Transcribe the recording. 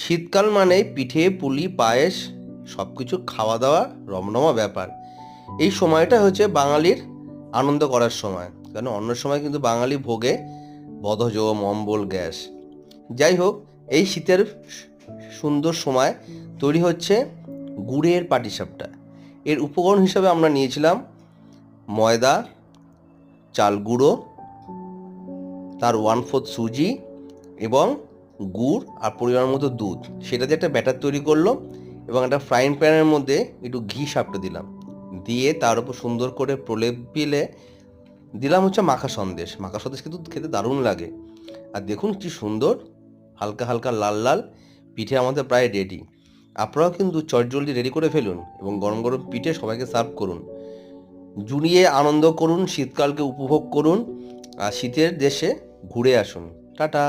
শীতকাল মানে পিঠে পুলি পায়েস সব কিছু খাওয়া দাওয়া রমরমা ব্যাপার। এই সময়টা হচ্ছে বাঙালির আনন্দ করার সময়, কারণ অন্য সময় কিন্তু বাঙালি ভোগে বদহজম অম্বল গ্যাস। যাই হোক, এই শীতের সুন্দর সময় তৈরি হচ্ছে গুড়ের পাটিসাপটা। এর উপকরণ হিসাবে আমরা নিয়েছিলাম ময়দা, চাল গুঁড়ো, তার 1/4 সুজি এবং গুড় আর পরিমাণ মতো দুধ। সেটা দিয়ে একটা ব্যাটার তৈরি করলো এবং একটা ফ্রাইং প্যানের মধ্যে একটু ঘি সাপটে দিলাম, দিয়ে তার উপর সুন্দর করে প্রলেপ দিলে দিলাম হচ্ছে মাখা সন্দেশ। মাখা সন্দেশ কিন্তু খেতে দারুণ লাগে। আর দেখুন কি সুন্দর হালকা হালকা লাল লাল পিঠে আমাদের প্রায় রেডি। আপনারাও কিন্তু চটজলদি রেডি করে ফেলুন এবং গরম গরম পিঠে সবাইকে সার্ভ করুন। জুড়িয়ে আনন্দ করুন, শীতকালকে উপভোগ করুন আর শীতের দেশে ঘুরে আসুন। টাটা।